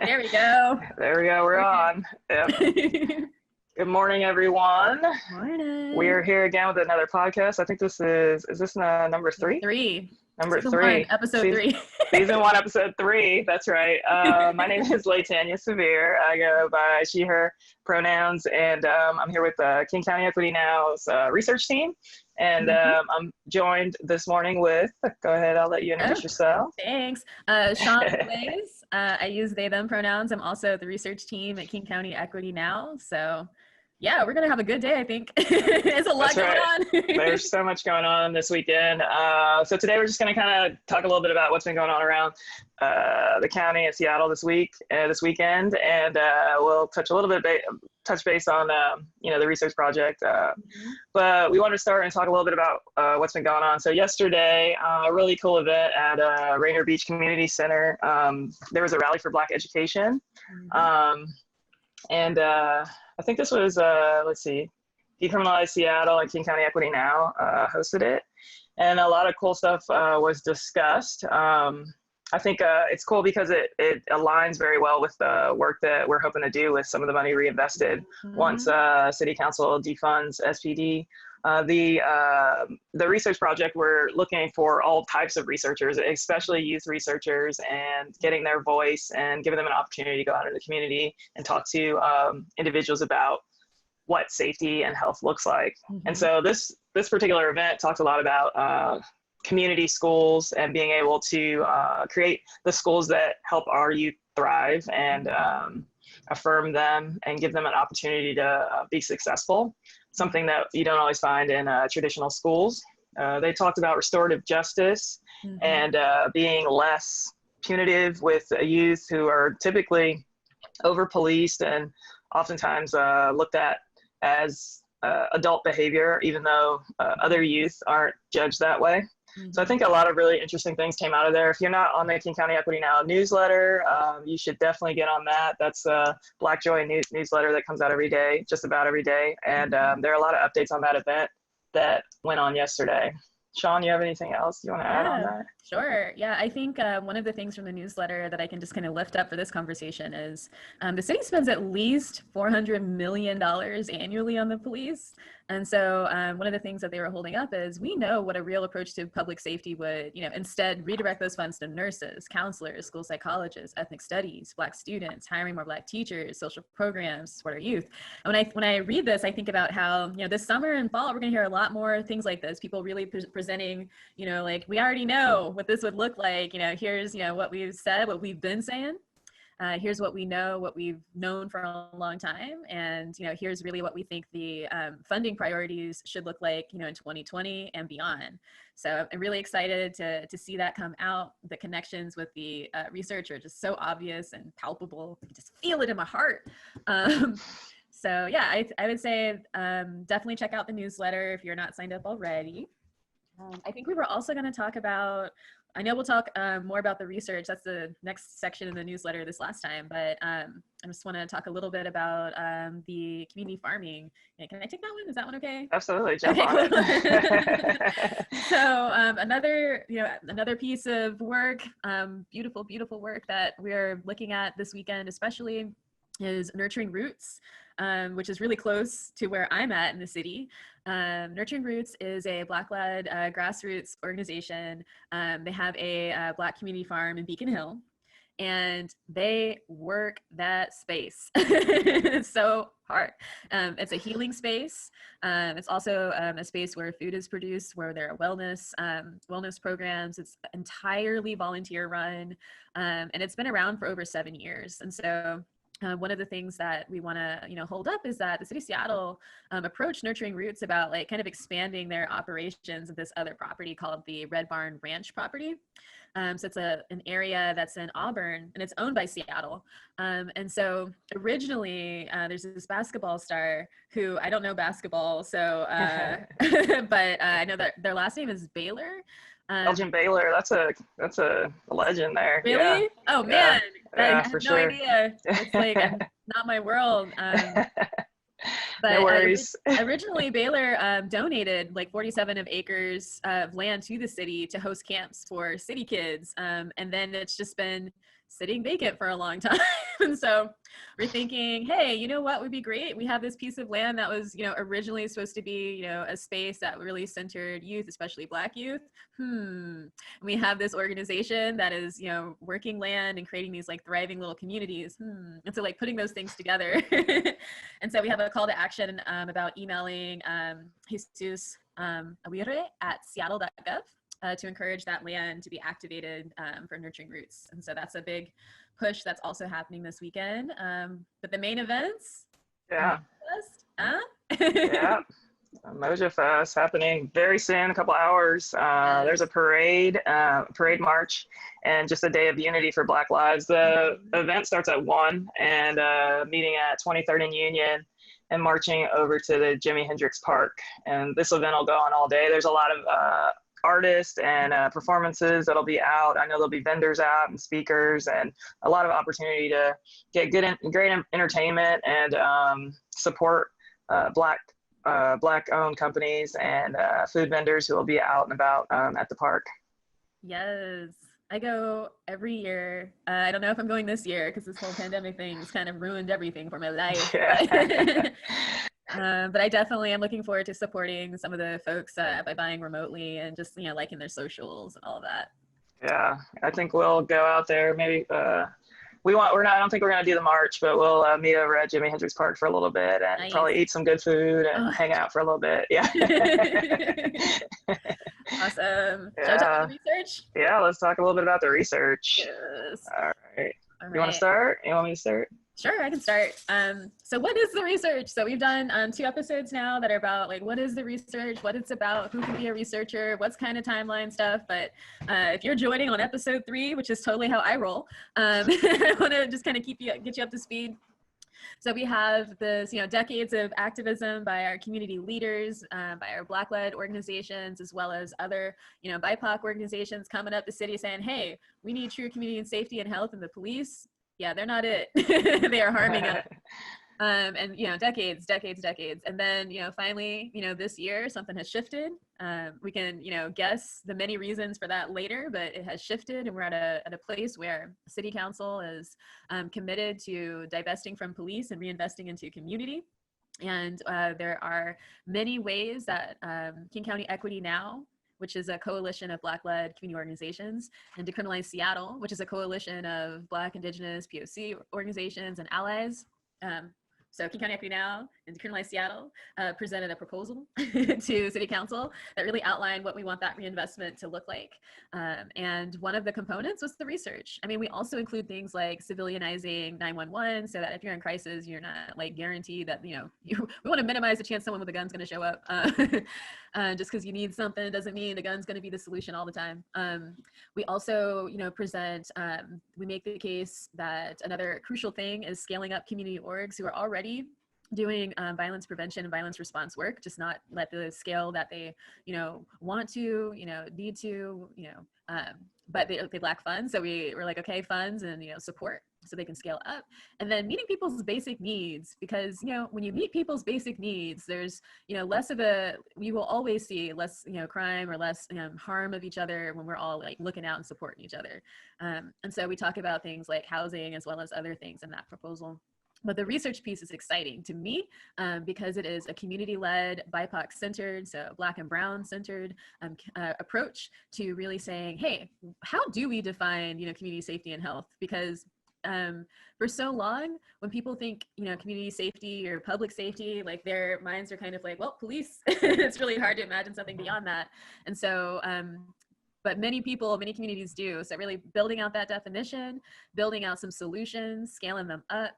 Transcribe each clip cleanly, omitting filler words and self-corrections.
There we go. There we go. We're on. Yep. Good morning, everyone. Morning. We're here again with another podcast. I think this is this number three? Number Season three. 1, episode 3. Season 1, episode 3. That's right. My name is Latanya Severe. I go by she, her pronouns, and I'm here with King County Equity Now's research team. And I'm joined this morning with, go ahead, I'll let you introduce yourself. Thanks. Sean Blaze. I use they, them pronouns. I'm also the research team at King County Equity Now. So yeah, we're going to have a good day, I think. There's a lot going on. There's so much going on this weekend. So today we're just going to kind of talk a little bit about what's been going on around the county and Seattle this weekend, and we'll touch base on the research project. But we want to start and talk a little bit about what's been going on. So yesterday, a really cool event at Rainier Beach Community Center. There was a rally for Black education, and I think this was, let's see, Decriminalize Seattle and King County Equity Now hosted it. And a lot of cool stuff was discussed. I think it's cool because it aligns very well with the work that we're hoping to do with some of the money reinvested once City Council defunds SPD. The research project, we're looking for all types of researchers, especially youth researchers, and getting their voice and giving them an opportunity to go out into the community and talk to individuals about what safety and health looks like. And so this particular event talked a lot about community schools and being able to create the schools that help our youth thrive and affirm them and give them an opportunity to be successful, something that you don't always find in traditional schools. They talked about restorative justice and being less punitive with youth who are typically over-policed and oftentimes looked at as adult behavior, even though other youth aren't judged that way. So I think a lot of really interesting things came out of there. If you're not on the King County Equity Now newsletter, you should definitely get on that. That's a Black Joy newsletter that comes out every day, just about every day. And there are a lot of updates on that event that went on yesterday. Sean, you have anything else you want to add on that? Sure. Yeah, I think one of the things from the newsletter that I can just kind of lift up for this conversation is the city spends at least $400 million annually on the police. And so one of the things that they were holding up is we know what a real approach to public safety would, instead redirect those funds to nurses, counselors, school psychologists, ethnic studies, Black students, hiring more Black teachers, social programs, support our youth. And when I read this, I think about how, this summer and fall, we're going to hear a lot more things like this, people really presenting, like, we already know what this would look like, here's, what we've said, what we've been saying. Here's what we know, what we've known for a long time. And, here's really what we think the funding priorities should look like, in 2020 and beyond. So I'm really excited to see that come out. The connections with the research are just so obvious and palpable. I can just feel it in my heart. So yeah, I would say definitely check out the newsletter if you're not signed up already. I think we were also going to talk about, I know we'll talk more about the research. That's the next section in the newsletter this last time, but I just want to talk a little bit about the community farming. Yeah, can I take that one? Is that one okay? Absolutely, jump on it. So another piece of work, beautiful, beautiful work that we're looking at this weekend, especially, is Nurturing Roots, which is really close to where I'm at in the city. Nurturing Roots is a Black-led grassroots organization. They have a Black community farm in Beacon Hill, and they work that space. It's so hard. It's a healing space. It's also a space where food is produced, where there are wellness programs. It's entirely volunteer run, and it's been around for over 7 years. And so one of the things that we want to, hold up is that the city of Seattle approached Nurturing Roots about kind of expanding their operations of this other property called the Red Barn Ranch property. So it's an area that's in Auburn, and it's owned by Seattle. And so originally there's this basketball star who, I don't know basketball, so but I know that their last name is Baylor. Elgin Baylor, that's a legend there. Really? Yeah. Oh man, I have for no sure. idea. It's like not my world. But no worries. Originally, Baylor donated like 47 acres of land to the city to host camps for city kids, and then it's just been sitting vacant for a long time. And so we're thinking, hey, you know what would be great? We have this piece of land that was, originally supposed to be, a space that really centered youth, especially Black youth. And we have this organization that is, working land and creating these like thriving little communities. And so like putting those things together. And so we have a call to action about emailing Jesus Aguirre at seattle.gov to encourage that land to be activated for nurturing roots. And so that's a big push that's also happening this weekend. But the main events, yeah, yeah, Moja Fest happening very soon, a couple hours. There's a parade march, and just a day of unity for Black lives. The event starts at 1 and meeting at 23rd and Union and marching over to the Jimi Hendrix Park. And this event will go on all day. There's a lot of artists and performances that'll be out. I know there'll be vendors out and speakers, and a lot of opportunity to get great entertainment and support Black-owned companies and food vendors who will be out and about at the park. Yes, I go every year. I don't know if I'm going this year because this whole pandemic thing has kind of ruined everything for my life. Yeah. But I definitely am looking forward to supporting some of the folks by buying remotely and just, liking their socials and all of that. Yeah, I think we'll go out there. Maybe I don't think we're going to do the march, but we'll meet over at Jimi Hendrix Park for a little bit and probably eat some good food and hang out for a little bit. Yeah. Awesome. Shall we talk about the research? Yeah, let's talk a little bit about the research. Yes. All right. You want to start? You want me to start? Sure, I can start. So what is the research? So we've done 2 episodes now that are about like, what is the research, what it's about, who can be a researcher, what's kind of timeline stuff. But if you're joining on episode 3, which is totally how I roll, I want to just kind of get you up to speed. So we have this, decades of activism by our community leaders, by our Black-led organizations, as well as other, BIPOC organizations coming up the city saying, hey, we need true community and safety and health, and the police, yeah, they're not it. They are harming us. And, decades. And then, finally, this year, something has shifted. We can, guess the many reasons for that later, but it has shifted, and we're at a place where City Council is committed to divesting from police and reinvesting into community. And there are many ways that King County Equity Now, which is a coalition of Black-led community organizations, and Decriminalize Seattle, which is a coalition of Black, Indigenous, POC organizations and allies. So King County Equity Now and Decriminalize Seattle presented a proposal to City Council that really outlined what we want that reinvestment to look like. And one of the components was the research. I mean, we also include things like civilianizing 911 so that if you're in crisis, you're not like guaranteed that, we want to minimize the chance someone with a gun's going to show up. Just because you need something doesn't mean the gun's going to be the solution all the time. We also, present, we make the case that another crucial thing is scaling up community orgs who are already doing violence prevention and violence response work, just not at the scale that they, want to, need to, but they lack funds. So we're like, okay, funds and, support so they can scale up. And then meeting people's basic needs, because, when you meet people's basic needs, there's, you will always see less, crime or less harm of each other when we're all like looking out and supporting each other. And so we talk about things like housing as well as other things in that proposal. But the research piece is exciting to me because it is a community-led, BIPOC-centered, so Black and Brown-centered approach to really saying, hey, how do we define, community safety and health? Because for so long, when people think, community safety or public safety, like their minds are kind of like, well, police. It's really hard to imagine something beyond that. And so, but many communities do. So really building out that definition, building out some solutions, scaling them up,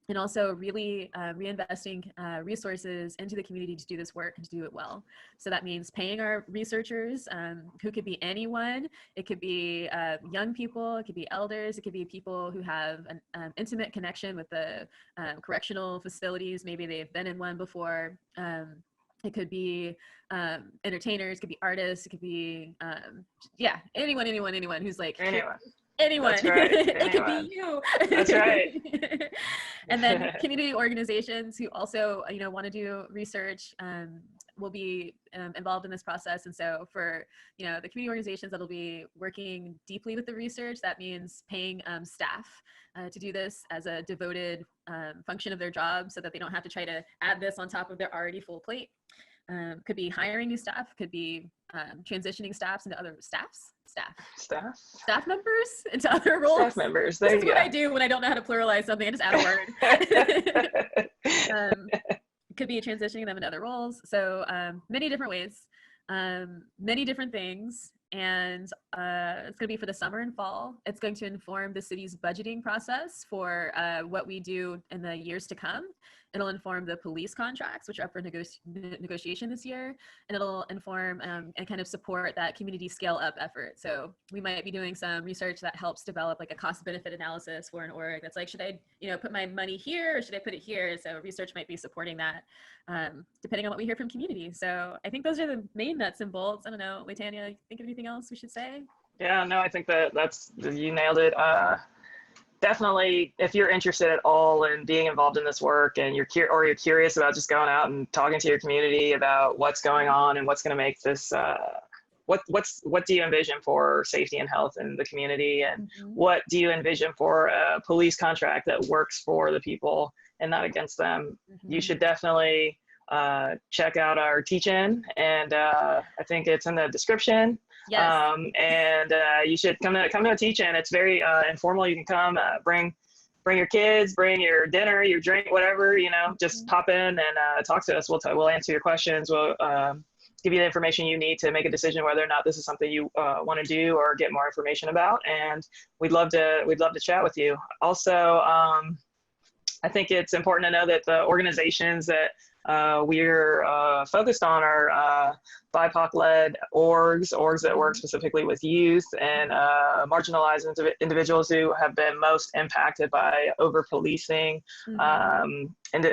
and also really reinvesting resources into the community to do this work and to do it well. So that means paying our researchers, who could be anyone. It could be young people, it could be elders, it could be people who have an intimate connection with the correctional facilities. Maybe they've been in one before. It could be entertainers, it could be artists, it could be, anyone who's like, anyone. That's right. It could be you. That's right. And then community organizations who also, want to do research. will be involved in this process. And so for, you know, the community organizations that'll be working deeply with the research, that means paying staff to do this as a devoted function of their job so that they don't have to try to add this on top of their already full plate. Could be hiring new staff, could be transitioning staff into other staff members into other roles. Staff members. There this is you what go. I do when I don't know how to pluralize something. I just add a word. Could be transitioning them into other roles. So many different ways, many different things. And it's going to be for the summer and fall. It's going to inform the city's budgeting process for what we do in the years to come. It'll inform the police contracts, which are up for negotiation this year. And it'll inform and kind of support that community scale up effort. So we might be doing some research that helps develop like a cost benefit analysis for an org that's like, should I, you know, put my money here or should I put it here? So research might be supporting that depending on what we hear from community. So I think those are the main nuts and bolts. I don't know, Latanya, think of anything else we should say? Yeah, no, I think that's you nailed it. Definitely, if you're interested at all in being involved in this work and you're curious about just going out and talking to your community about what's going on and what's going to make this, what do you envision for safety and health in the community, and what do you envision for a police contract that works for the people and not against them? You should definitely check out our teach-in, and I think it's in the description. Yes. And you should come to a teach-in. It's very informal. You can come, bring your kids, bring your dinner, your drink, whatever, you know, just pop in and talk to us. We'll answer your questions. We'll give you the information you need to make a decision whether or not this is something you want to do or get more information about. And we'd love to chat with you. Also, I think it's important to know that the organizations that we're focused on are BIPOC-led orgs that work specifically with youth and marginalized individuals who have been most impacted by over-policing, and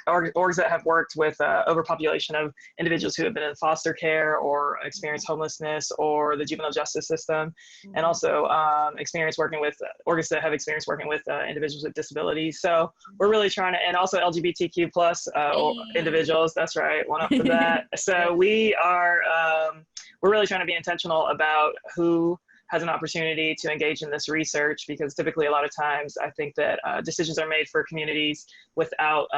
orgs that have worked with overpopulation of individuals who have been in foster care or experienced homelessness or the juvenile justice system, and also orgs that have experience working with individuals with disabilities. So we're really trying to, and also LGBTQ plus individuals. That's right, one up for that. So we're really trying to be intentional about who has an opportunity to engage in this research, because typically a lot of times I think that decisions are made for communities without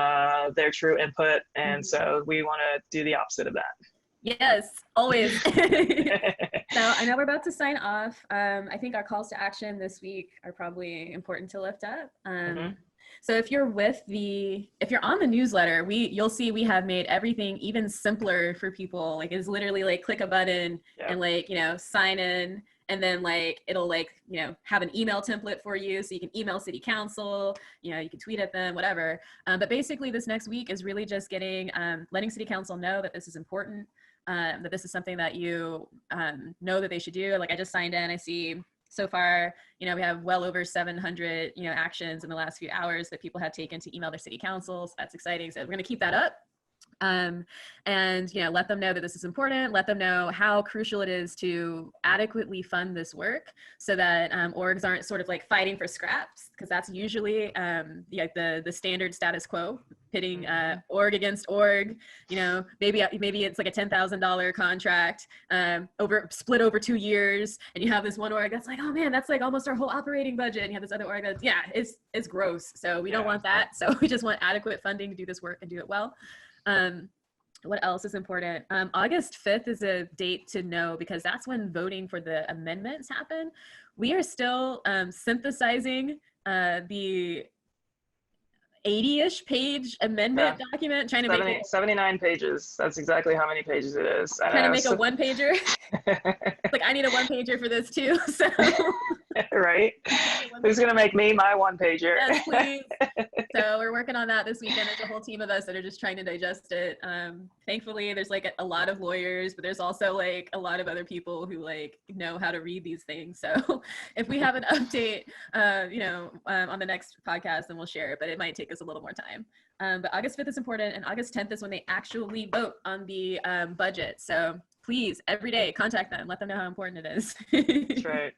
their true input. And so we want to do the opposite of that. Yes, always. So I know we're about to sign off. I think our calls to action this week are probably important to lift up. So if you're on the newsletter, you'll see we have made everything even simpler for people. Like, it's literally like click a button and like, you know, sign in, and then like it'll like, you know, have an email template for you so you can email city council, you know, you can tweet at them, whatever. But basically this next week is really just letting city council know that this is important, that this is something that you know that they should do. Like, I just signed in, I see so far, you know, we have well over 700, you know, actions in the last few hours that people have taken to email their city councils. That's exciting. So we're going to keep that up. And, you know, let them know that this is important. Let them know how crucial it is to adequately fund this work so that orgs aren't sort of like fighting for scraps, because that's usually the standard status quo, pitting org against org. You know, maybe it's like a $10,000 contract split over 2 years, and you have this one org that's like, oh man, that's like almost our whole operating budget, and you have this other org that's, yeah, it's gross. So we don't want that. So we just want adequate funding to do this work and do it well. What else is important? August 5th is a date to know, because that's when voting for the amendments happen. We are still synthesizing the 80-ish page amendment document, trying to make it 79 pages. That's exactly how many pages it is. Trying to make a one-pager. Like, I need a one-pager for this too. So right? Who's gonna make me my one-pager? Yes, please. So we're working on that this weekend. There's a whole team of us that are just trying to digest it. Thankfully, there's like a lot of lawyers, but there's also like a lot of other people who like know how to read these things. So if we have an update, on the next podcast, then we'll share it. But it might take us a little more time. But August 5th is important, and August 10th is when they actually vote on the budget. So please, every day, contact them. Let them know how important it is. That's right.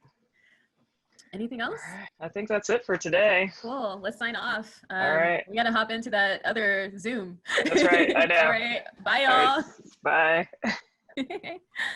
Anything else? I think that's it for today. Cool. Let's sign off. All right. We got to hop into that other Zoom. That's right. I know. All right. Bye, All right. y'all. Bye.